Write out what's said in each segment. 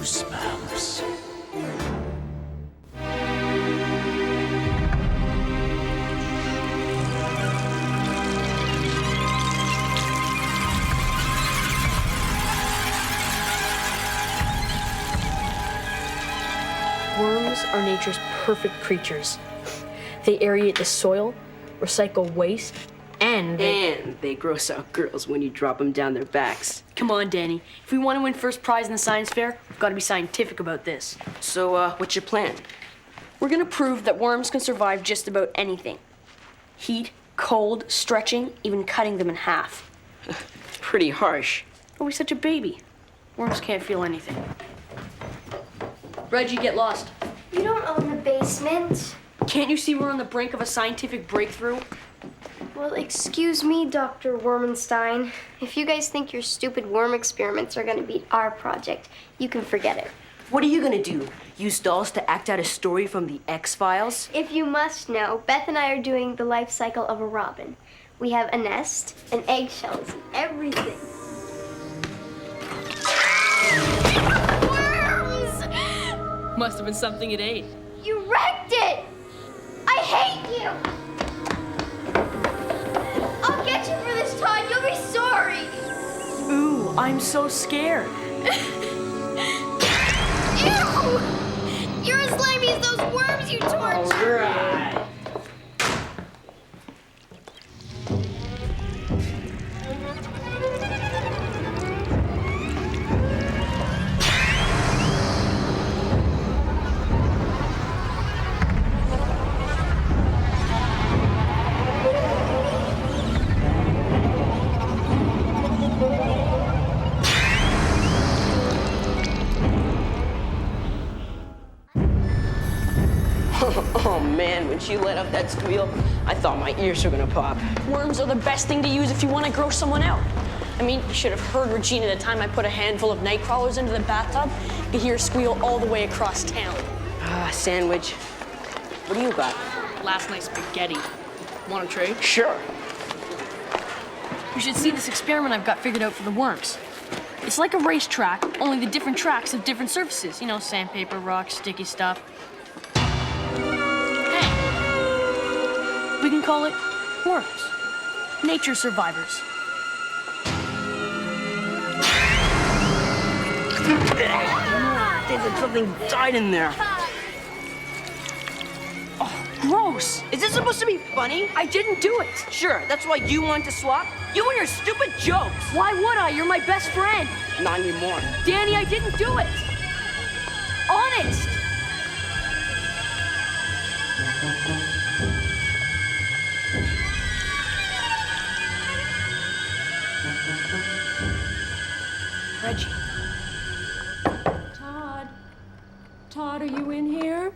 Goosebumps. Worms are nature's perfect creatures. They aerate the soil, recycle waste, and they gross out girls when you drop them down their backs. Come on, Danny. If we want to win first prize in the science fair, we've got to be scientific about this. So, what's your plan? We're going to prove that worms can survive just about anything. Heat, cold, stretching, even cutting them in half. It's pretty harsh. Oh, he's such a baby. Worms can't feel anything. Reggie, get lost. You don't own the basement. Can't you see we're on the brink of a scientific breakthrough? Well, excuse me, Dr. Wormenstein. If you guys think your stupid worm experiments are gonna beat our project, you can forget it. What are you gonna do? Use dolls to act out a story from the X-Files? If you must know, Beth and I are doing the life cycle of a robin. We have a nest, and eggshells, and everything. Worms! Must have been something it ate. You wrecked it! I hate you! I'll get you for this, Todd. You'll be sorry. Ooh, I'm so scared. Ew! You're as slimy as those worms you tortured. Right. Oh man, when she let out that squeal, I thought my ears were gonna pop. Worms are the best thing to use if you want to gross someone out. I mean, you should have heard Regina the time I put a handful of night crawlers into the bathtub. You could hear her squeal all the way across town. Sandwich. What do you got? Last night's spaghetti. Want to trade? Sure. You should see this experiment I've got figured out for the worms. It's like a racetrack, only the different tracks have different surfaces. You know, sandpaper, rocks, sticky stuff. Hey, we can call it worms. Nature survivors. I think that something died in there. Oh, gross. Is this supposed to be funny? I didn't do it. Sure, that's why you want to swap? You and your stupid jokes. Why would I? You're my best friend. Not anymore. Danny, I didn't do it. Honest. Reggie. Todd? Todd, are you in here?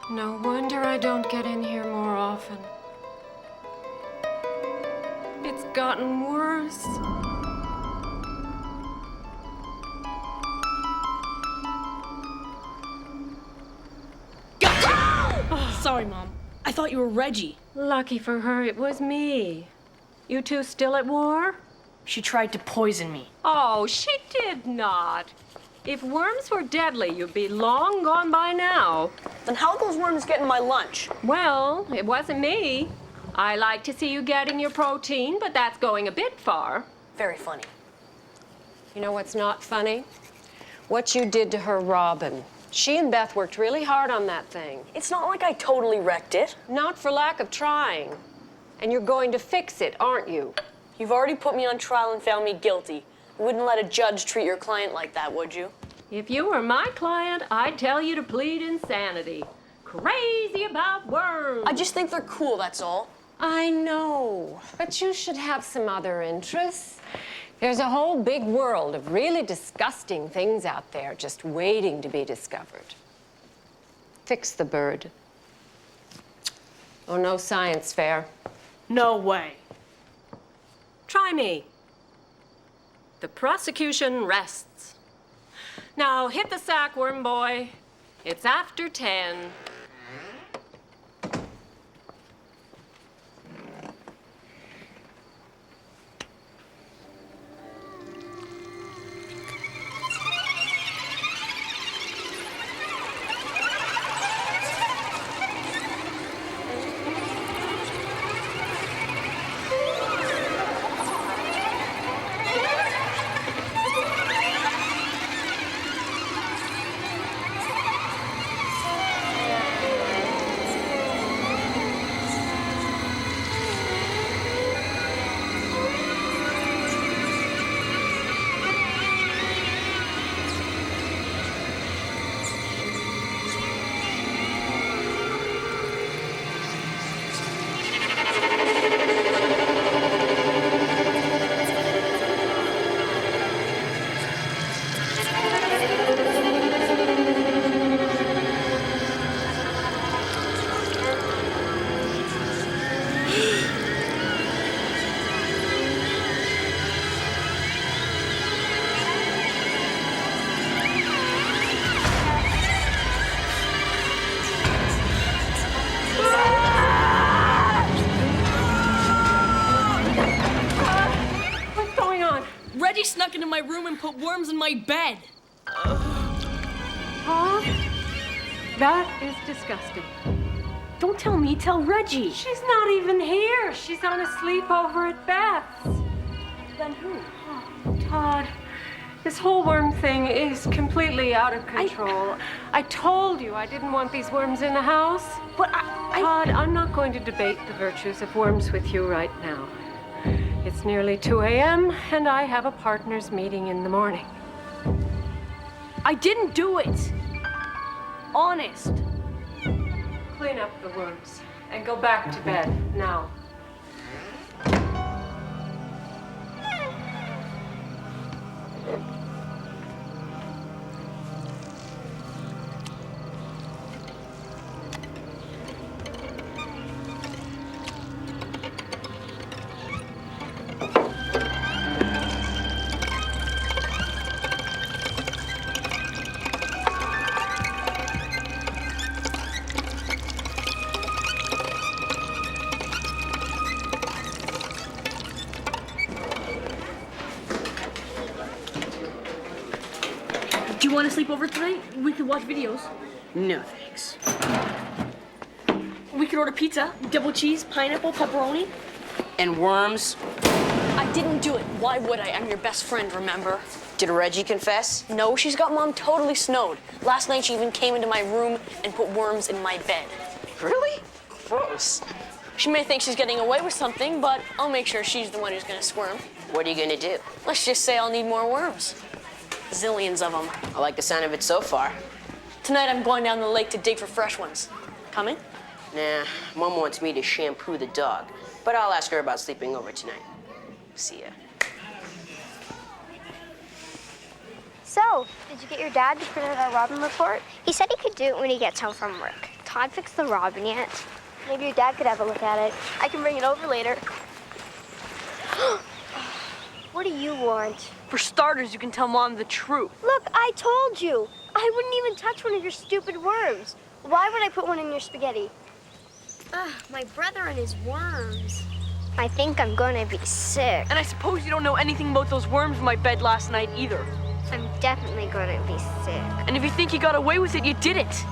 No wonder I don't get in here more often. It's gotten worse. Sorry, Mom. I thought you were Reggie. Lucky for her, it was me. You two still at war? She tried to poison me. Oh, she did not. If worms were deadly, you'd be long gone by now. Then how are those worms getting my lunch? Well, it wasn't me. I like to see you getting your protein, but that's going a bit far. Very funny. You know what's not funny? What you did to her Robin. She and Beth worked really hard on that thing. It's not like I totally wrecked it. Not for lack of trying. And you're going to fix it, aren't you? You've already put me on trial and found me guilty. You wouldn't let a judge treat your client like that, would you? If you were my client, I'd tell you to plead insanity. Crazy about worms. I just think they're cool, that's all. I know, but you should have some other interests. There's a whole big world of really disgusting things out there just waiting to be discovered. Fix the bird. Oh, no science fair. No way. Try me. The prosecution rests. Now hit the sack, worm boy. It's after 10. my room and put worms in my bed. Todd, that is disgusting. Don't tell me, tell Reggie. She's not even here. She's on a sleepover at Beth's. Then who? Oh, Todd, this whole worm thing is completely out of control. I told you I didn't want these worms in the house. But Todd, I'm not going to debate the virtues of worms with you right now. It's nearly 2 a.m. and I have a partners meeting in the morning. I didn't do it. Honest. Clean up the worms and go back to bed now. Do you want to sleep over tonight? We could watch videos. No thanks. We could order pizza, double cheese, pineapple, pepperoni. And worms? I didn't do it. Why would I? I'm your best friend, remember? Did Reggie confess? No, she's got Mom totally snowed. Last night she even came into my room and put worms in my bed. Really? Gross. She may think she's getting away with something, but I'll make sure she's the one who's gonna squirm. What are you gonna do? Let's just say I'll need more worms. Zillions of them. I like the sound of it so far. Tonight I'm going down the lake to dig for fresh ones. Coming? Nah, Mom wants me to shampoo the dog, but I'll ask her about sleeping over tonight. See ya. So, did you get your dad to print out our robin report? He said he could do it when he gets home from work. Todd fixed the robin yet? Maybe your dad could have a look at it. I can bring it over later. What do you want? For starters, you can tell Mom the truth. Look, I told you. I wouldn't even touch one of your stupid worms. Why would I put one in your spaghetti? My brother and his worms. I think I'm gonna be sick. And I suppose you don't know anything about those worms in my bed last night either. I'm definitely gonna be sick. And if you think you got away with it, you didn't.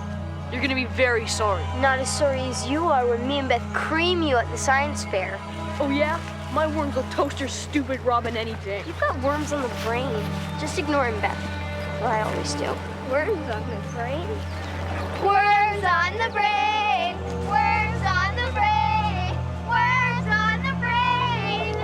You're gonna be very sorry. Not as sorry as you are when me and Beth cream you at the science fair. Oh yeah? My worms will toast your stupid Robin any day. You've got worms on the brain. Just ignore him, Beth. Well, I always do. Worms on the brain? Worms on the brain! Worms on the brain! Worms on the brain!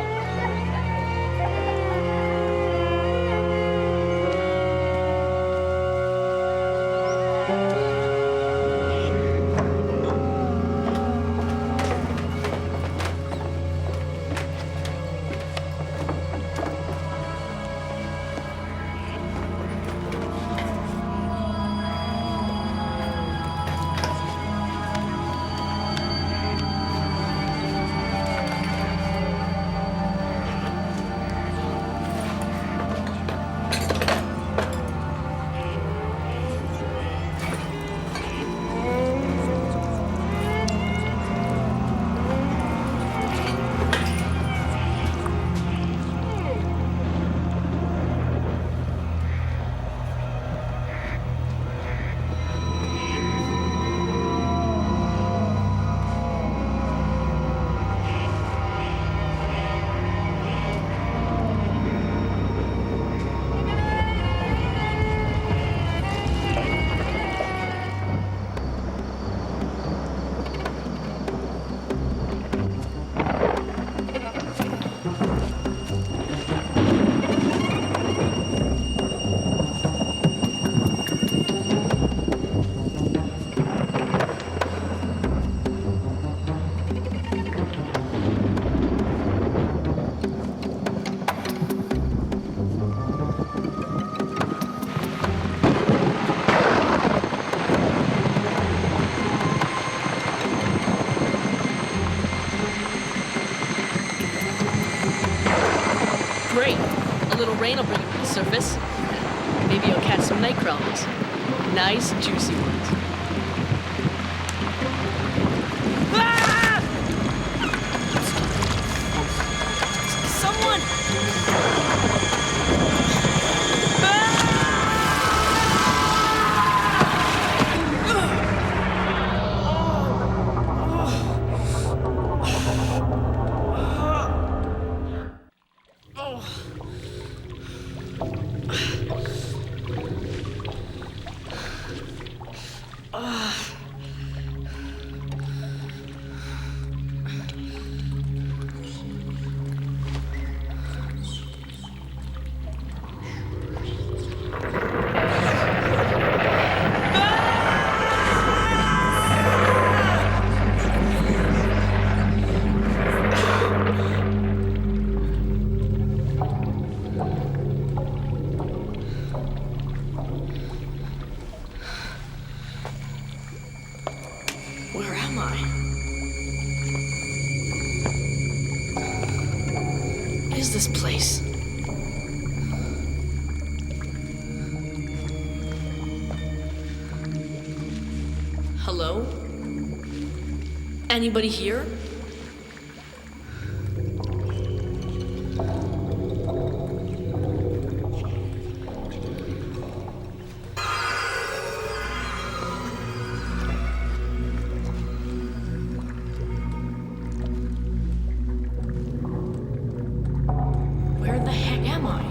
Great. A little rain will bring them to the surface. Maybe you'll catch some night crawlers. Nice, juicy ones. Ah! Someone! is this place? Hello? Anybody here? Where the heck am I?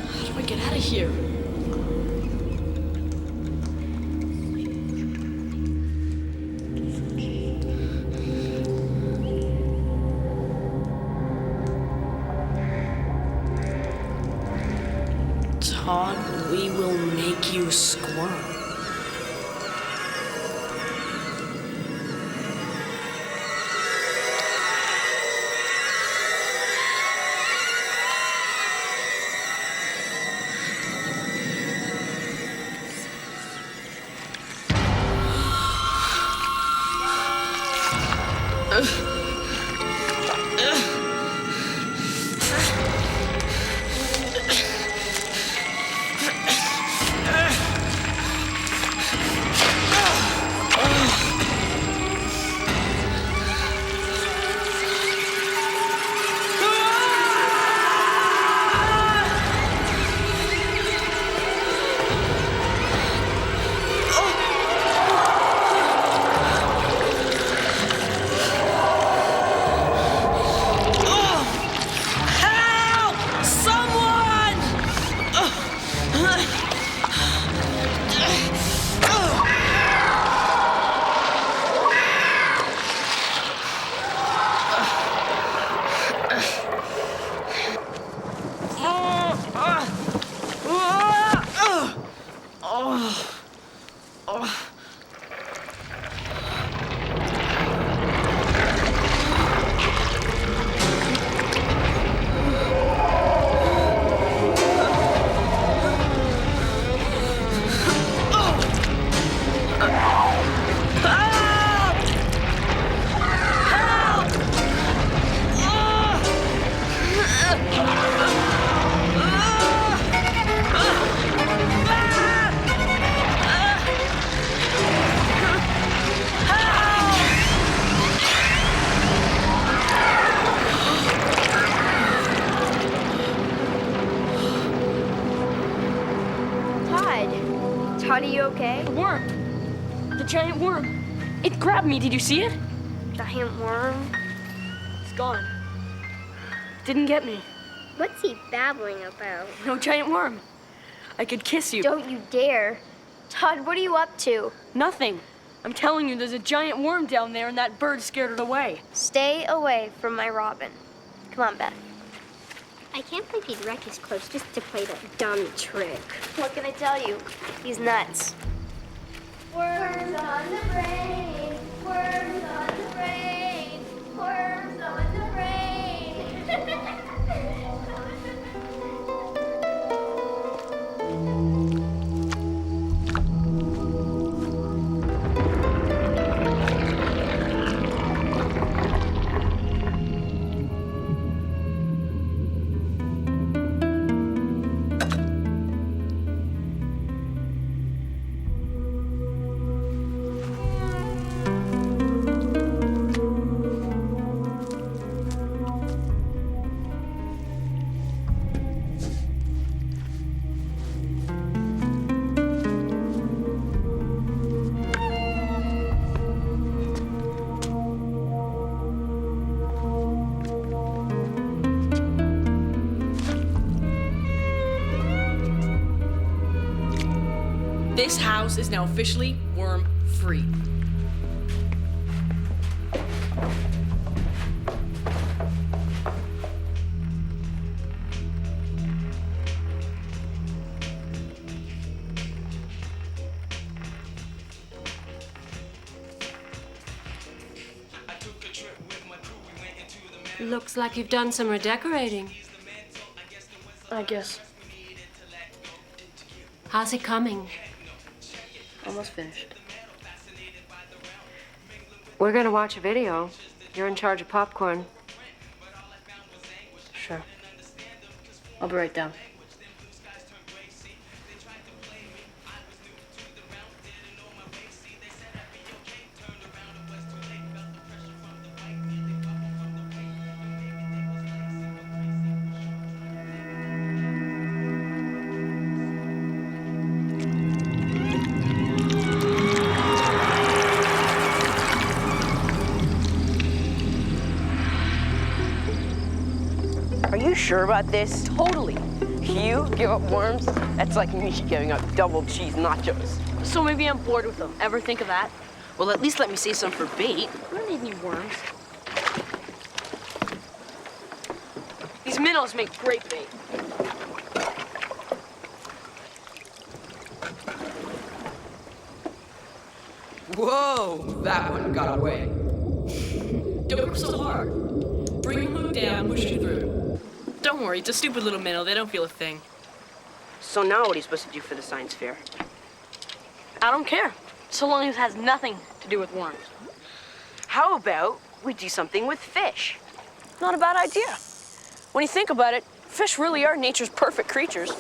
How do I get out of here? Todd, we will make you squirm. Todd, are you okay? The worm. The giant worm. It grabbed me. Did you see it? Giant worm? It's gone. Didn't get me. What's he babbling about? No giant worm. I could kiss you. Don't you dare. Todd, what are you up to? Nothing. I'm telling you, there's a giant worm down there and that bird scared it away. Stay away from my Robin. Come on, Beth. I can't believe he'd wreck his clothes just to play that dumb trick. What can I tell you? He's nuts. Worms on the brain, worms on the brain, worms on the brain. This house is now officially worm-free. Looks like you've done some redecorating. I guess. How's it coming? Almost finished. We're gonna watch a video. You're in charge of popcorn. Sure. I'll be right down. Are you sure about this? Totally. You give up worms? That's like me giving up double cheese nachos. So maybe I'm bored with them. Ever think of that? Well, at least let me save some for bait. I don't need any worms. These minnows make great bait. Whoa, that one got away. Don't work so hard. Bring the hook down, push it through. Don't worry, it's a stupid little minnow. They don't feel a thing. So now what are you supposed to do for the science fair? I don't care, so long as it has nothing to do with worms. How about we do something with fish? Not a bad idea. When you think about it, fish really are nature's perfect creatures.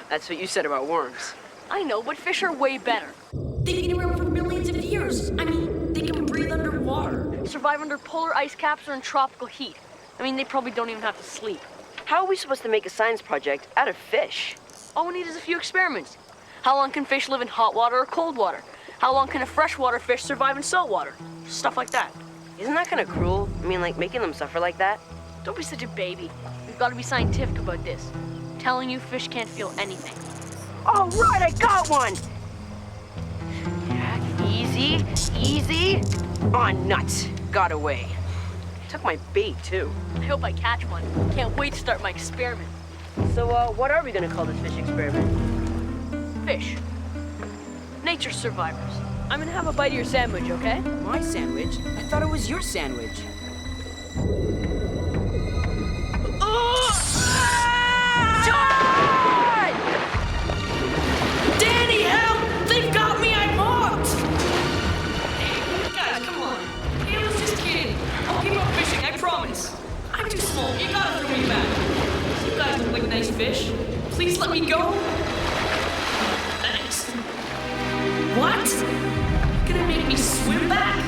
That's what you said about worms. I know, but fish are way better. They've been around for millions of years. I mean, they can breathe underwater. Survive under polar ice caps or in tropical heat. I mean, they probably don't even have to sleep. How are we supposed to make a science project out of fish? All we need is a few experiments. How long can fish live in hot water or cold water? How long can a freshwater fish survive in salt water? Stuff like that. Isn't that kind of cruel? I mean, like making them suffer like that? Don't be such a baby. We've got to be scientific about this. I'm telling you, fish can't feel anything. All right, I got one! Yeah, easy, easy. Aw, nuts. Got away. Took my bait, too. I hope I catch one. Can't wait to start my experiment. So, what are we gonna call this fish experiment? Fish. Nature's survivors. I'm gonna have a bite of your sandwich, okay? My sandwich? I thought it was your sandwich. Todd! Danny, help! They've got me! I'm hooked! Hey, guys, come on. It was just kidding. I'll keep on fishing, I promise. I'm too small. You gotta throw me back. You guys look like nice fish. Please let me go. Thanks. What? Gonna make me swim back?